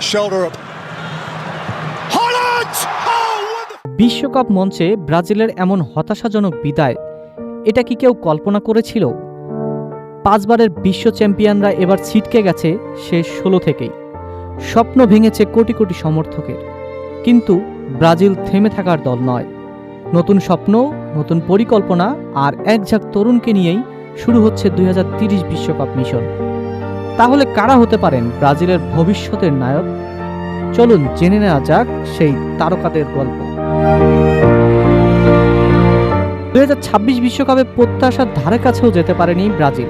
shoulder up. Haaland! বিশ্বকাপ মঞ্চে ব্রাজিলের এমন হতাশাজনক বিদায়, এটা কি কেউ কল্পনা করেছিল? 5 বারের বিশ্ব চ্যাম্পিয়নরা এবার ছিটকে গেছে শেষ 16 থেকেই। স্বপ্ন ভেঙেছে কোটি কোটি সমর্থকের, কিন্তু ব্রাজিল থেমে থাকার দল নয়। নতুন স্বপ্ন, নতুন পরিকল্পনা আর একঝাঁক তরুণকে নিয়েই শুরু হচ্ছে 2030 বিশ্বকাপ মিশন। তাহলে কারা হতে পারেন ব্রাজিলের ভবিষ্যতের নায়ক? চলুন জেনে নেওয়া যাক সেই তারকাদের গল্প। 2026 বিশ্বকাপে প্রত্যাশার ধারে কাছেও যেতে পারেনি ব্রাজিল।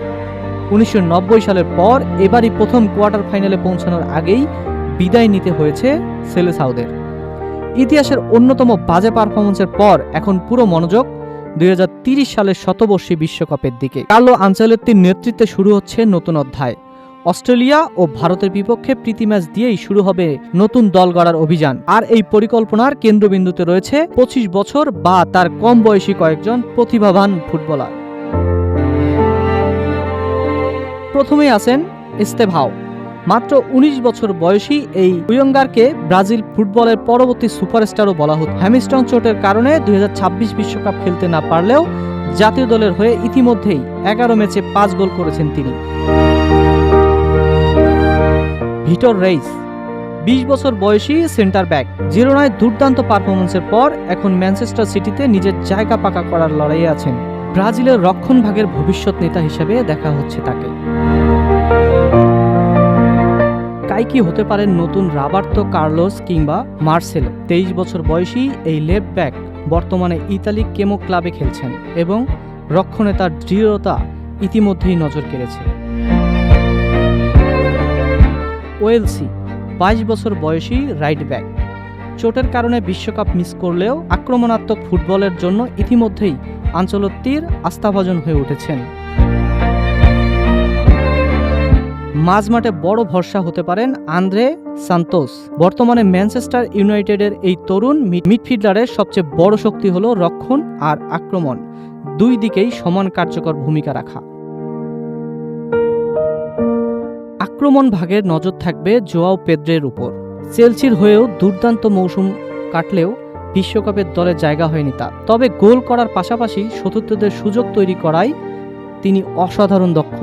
1990 সালের পর এবারই প্রথম কোয়ার্টার ফাইনালে পৌঁছানোর আগেই বিদায় নিতে হয়েছে সেলেসাওদের। ইতিহাসের অন্যতম বাজে পারফরমেন্সের পর এখন পুরো মনোযোগ 2030 সালের শতবর্ষী বিশ্বকাপের দিকে। কার্লো আনচেলত্তির নেতৃত্বে শুরু হচ্ছে নতুন অধ্যায়। অস্ট্রেলিয়া ও ভারতের বিপক্ষে প্রীতি ম্যাচ দিয়েই শুরু হবে নতুন দল গড়ার অভিযান। আর এই পরিকল্পনার কেন্দ্রবিন্দুতে রয়েছে 25 বছর বা তার কম বয়সী কয়েকজন প্রতিভাবান ফুটবলার। প্রথমেই আছেন এস্তেভাও। মাত্র 19 বছর বয়সী এই উইঙ্গারকে ব্রাজিল ফুটবলের পরবর্তী সুপারস্টারও বলা হতো। হ্যামস্ট্রং চোটের কারণে 2026 বিশ্বকাপ খেলতে না পারলেও জাতীয় দলের হয়ে ইতিমধ্যেই 11 ম্যাচে 5 গোল করেছেন তিনি। ভিটর রেইস 20 বছর বয়সী সেন্টার ব্যাক। জিরোনায় দুর্দান্ত পারফরমেন্সের পর এখন ম্যানচেস্টার সিটিতে নিজের জায়গা পাকা করার লড়াইয়ে আছেন। ব্রাজিলের রক্ষণভাগের ভবিষ্যৎ নেতা হিসেবে দেখা হচ্ছে তাকে। কি হতে পারেন নতুন রবার্তো কার্লোস কিংবা মার্সেলো। 23 বছর বয়সী এই লেফট ব্যাক বর্তমানে ইতালি কেমো ক্লাবে খেলছেন এবং রক্ষণে তার দৃঢ়তা ইতিমধ্যেই নজর কেড়েছে। ওয়েলসি 22 বছর বয়সী রাইট ব্যাক। চোটের কারণে বিশ্বকাপ মিস করলেও আক্রমণাত্মক ফুটবলের জন্য ইতিমধ্যেই আনচেলত্তির আস্থাভাজন হয়ে উঠেছেন। মাঝমাঠে বড় ভরসা হতে পারেন আন্দ্রে সান্তোস। বর্তমানে ম্যানচেস্টার ইউনাইটেডের এই তরুণ মিডফিল্ডারের সবচেয়ে বড় শক্তি হল রক্ষণ আর আক্রমণ, দুই দিকেই সমান কার্যকর ভূমিকা রাখা। আক্রমণ ভাগের নজর থাকবে জোয়াও পেদ্রের উপর। চেলসির হয়েও দুর্দান্ত মৌসুম কাটলেও বিশ্বকাপের দলে জায়গা হয়নি তার। তবে গোল করার পাশাপাশি সতীর্থদের সুযোগ তৈরি করায় তিনি অসাধারণ দক্ষ।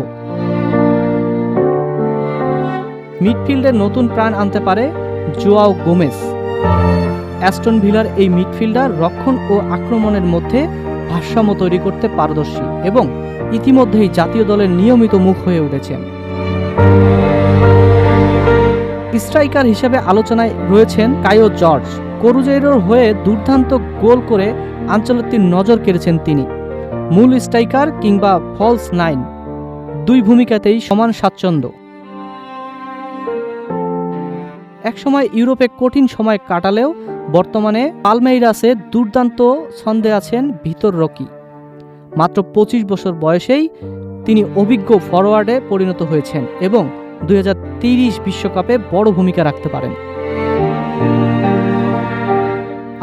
মিডফিল্ডে নতুন প্রাণ আনতে পারে জোয়াও গোমেস। অ্যাস্টন ভিলার এই মিডফিল্ডার রক্ষণ ও আক্রমণের মধ্যে ভারসাম্য তৈরি করতে পারদর্শী এবং ইতিমধ্যেই জাতীয় দলের নিয়মিত মুখ হয়ে উঠেছেন। স্ট্রাইকার হিসেবে আলোচনায় রয়েছেন কায়ো জর্জ। করুজেইরোর হয়ে দুর্দান্ত গোল করে আনচেলত্তির নজর কেড়েছেন তিনি। মূল স্ট্রাইকার কিংবা ফলস 9 দুই ভূমিকাতেই সমান স্বাচ্ছন্দ্য। একসময় ইউরোপে কঠিন সময় কাটালেও বর্তমানে পালমেইরাসে দুর্দান্ত ছন্দে আছেন ভিতর রকি। মাত্র 25 বছর বয়সেই তিনি অভিজ্ঞ ফরওয়ার্ডে পরিণত হয়েছেন এবং 2030 বিশ্বকাপে বড় ভূমিকা রাখতে পারেন।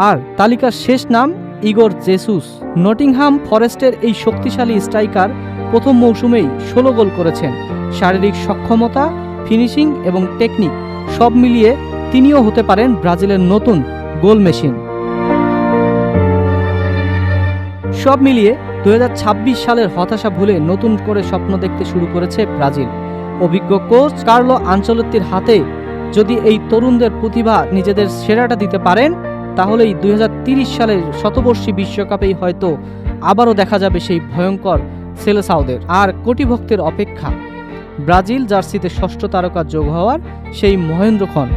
আর তালিকার শেষ নাম ইগোর জেসুস। নটিংহাম ফরেস্টের এই শক্তিশালী স্ট্রাইকার প্রথম মৌসুমেই 16 গোল করেছেন। শারীরিক সক্ষমতা, ফিনিশিং এবং টেকনিক সব মিলিয়ে তিনিও হতে পারেন ব্রাজিলের নতুন গোল মেশিন। সব মিলিয়ে 2026 সালের হতাশা ভুলে নতুন করে স্বপ্ন দেখতে শুরু করেছে ব্রাজিল। অভিজ্ঞ কোচ কার্লো আনচেলত্তির হাতে যদি এই তরুণদের প্রতিভা নিজেদের সেরাটা দিতে পারেন, তাহলেই 2030 সালের শতবর্ষী বিশ্বকাপেই হয়তো আবারও দেখা যাবে সেই ভয়ঙ্কর সেলেসাওদের। আর কোটি ভক্তের অপেক্ষা ব্রাজিল জার্সিতে ষষ্ঠ তারকা যোগ হওয়ার সেই মহেন্দ্রক্ষণ।